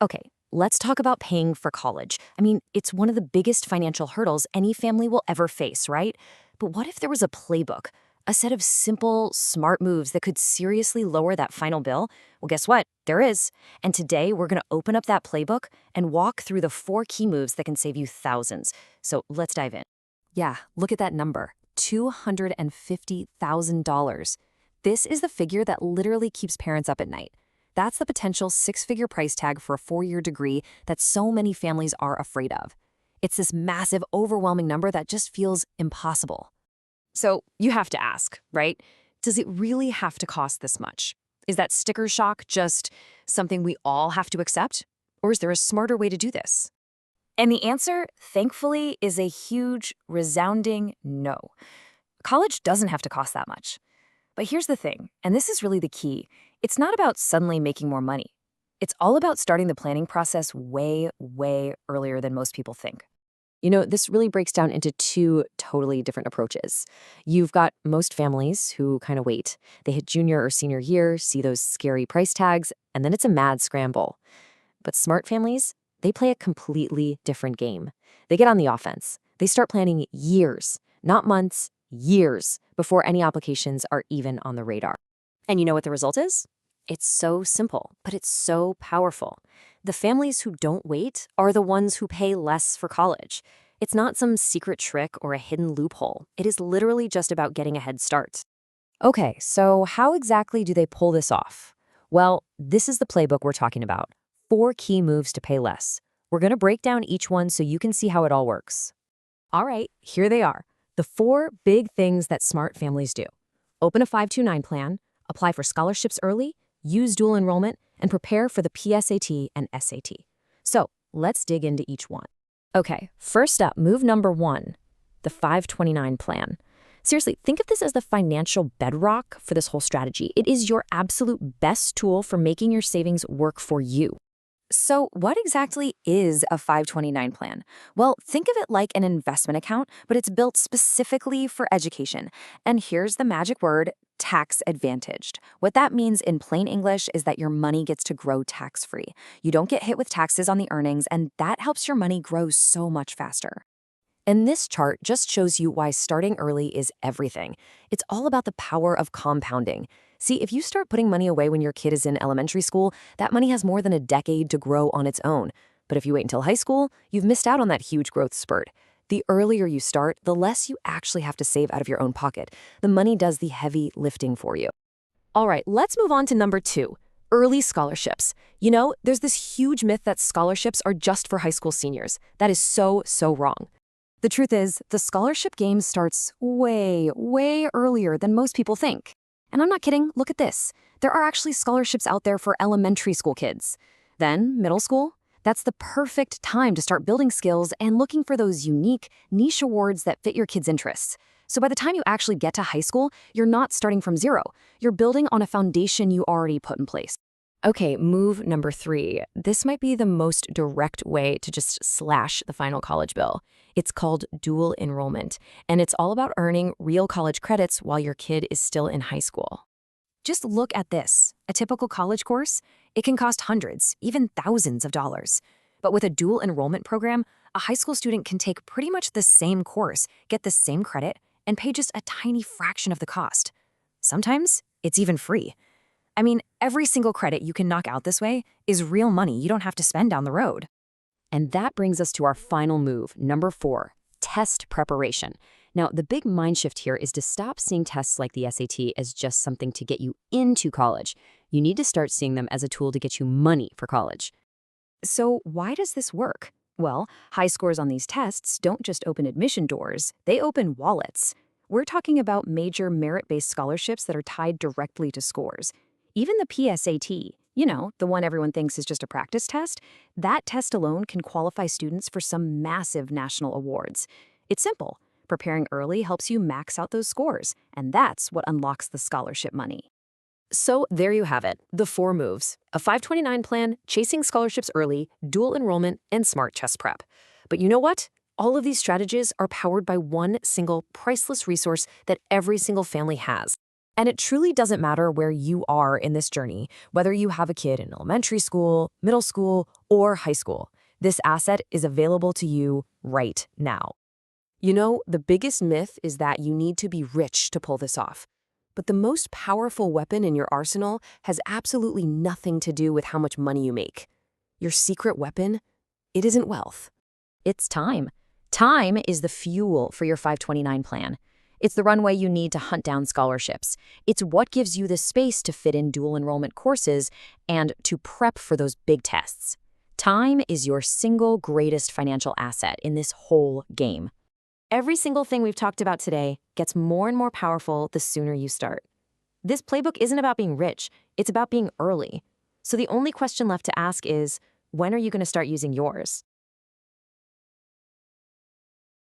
Okay, let's talk about paying for college. I mean, it's one of the biggest financial hurdles any family will ever face, right? But what if there was a playbook, a set of simple, smart moves that could seriously lower that final bill? Well, guess what? There is. And today we're going to open up that playbook and walk through the 4 key moves that can save you thousands. So let's dive in. Yeah, look at that number, $250,000. This is the figure that literally keeps parents up at night. That's the potential 6-figure price tag for a 4-year degree that so many families are afraid of. It's this massive, overwhelming number that just feels impossible. So you have to ask, right? Does it really have to cost this much? Is that sticker shock just something we all have to accept? Or is there a smarter way to do this? And the answer, thankfully, is a huge, resounding no. College doesn't have to cost that much. But here's the thing, and this is really the key. It's not about suddenly making more money. It's all about starting the planning process way, way earlier than most people think. This really breaks down into 2 totally different approaches. You've got most families who kind of wait. They hit junior or senior year, see those scary price tags, and then it's a mad scramble. But smart families, they play a completely different game. They get on the offense. They start planning years, not months, years before any applications are even on the radar. And you know what the result is? It's so simple, but it's so powerful. The families who don't wait are the ones who pay less for college. It's not some secret trick or a hidden loophole. It is literally just about getting a head start. Okay, so how exactly do they pull this off? Well, this is the playbook we're talking about. 4 key moves to pay less. We're going to break down each one so you can see how it all works. All right, here they are. The 4 big things that smart families do. Open a 529 plan, apply for scholarships early, use dual enrollment, and prepare for the PSAT and SAT. So let's dig into each one. Okay, first up, move number 1, the 529 plan. Seriously, think of this as the financial bedrock for this whole strategy. It is your absolute best tool for making your savings work for you. So what exactly is a 529 plan? Well, think of it like an investment account, but it's built specifically for education. And here's the magic word, tax advantaged. What that means in plain English is that your money gets to grow tax-free. You don't get hit with taxes on the earnings, and that helps your money grow so much faster. And this chart just shows you why starting early is everything. It's all about the power of compounding. See, if you start putting money away when your kid is in elementary school, that money has more than a decade to grow on its own. But if you wait until high school, you've missed out on that huge growth spurt. The earlier you start, the less you actually have to save out of your own pocket. The money does the heavy lifting for you. All right, let's move on to number 2, early scholarships. There's this huge myth that scholarships are just for high school seniors. That is so wrong. The truth is, the scholarship game starts way, way earlier than most people think. And I'm not kidding, look at this. There are actually scholarships out there for elementary school kids. Then, middle school, that's the perfect time to start building skills and looking for those unique, niche awards that fit your kids' interests. So by the time you actually get to high school, you're not starting from zero. You're building on a foundation you already put in place. Okay, move number 3. This might be the most direct way to just slash the final college bill. It's called dual enrollment, and it's all about earning real college credits while your kid is still in high school. Just look at this. A typical college course, it can cost hundreds, even thousands of dollars. But with a dual enrollment program, a high school student can take pretty much the same course, get the same credit, and pay just a tiny fraction of the cost. Sometimes it's even free. I mean, every single credit you can knock out this way is real money you don't have to spend down the road. And that brings us to our final move, number 4, test preparation. Now, the big mind shift here is to stop seeing tests like the SAT as just something to get you into college. You need to start seeing them as a tool to get you money for college. So why does this work? Well, high scores on these tests don't just open admission doors, they open wallets. We're talking about major merit-based scholarships that are tied directly to scores. Even the PSAT, the one everyone thinks is just a practice test, that test alone can qualify students for some massive national awards. It's simple. Preparing early helps you max out those scores, and that's what unlocks the scholarship money. So there you have it, the 4 moves. A 529 plan, chasing scholarships early, dual enrollment, and smart chest prep. But you know what? All of these strategies are powered by one single priceless resource that every single family has. And it truly doesn't matter where you are in this journey, whether you have a kid in elementary school, middle school, or high school. This asset is available to you right now. You know, the biggest myth is that you need to be rich to pull this off. But the most powerful weapon in your arsenal has absolutely nothing to do with how much money you make. Your secret weapon, it isn't wealth. It's time. Time is the fuel for your 529 plan. It's the runway you need to hunt down scholarships. It's what gives you the space to fit in dual enrollment courses and to prep for those big tests. Time is your single greatest financial asset in this whole game. Every single thing we've talked about today gets more and more powerful the sooner you start. This playbook isn't about being rich, it's about being early. So the only question left to ask is, when are you going to start using yours?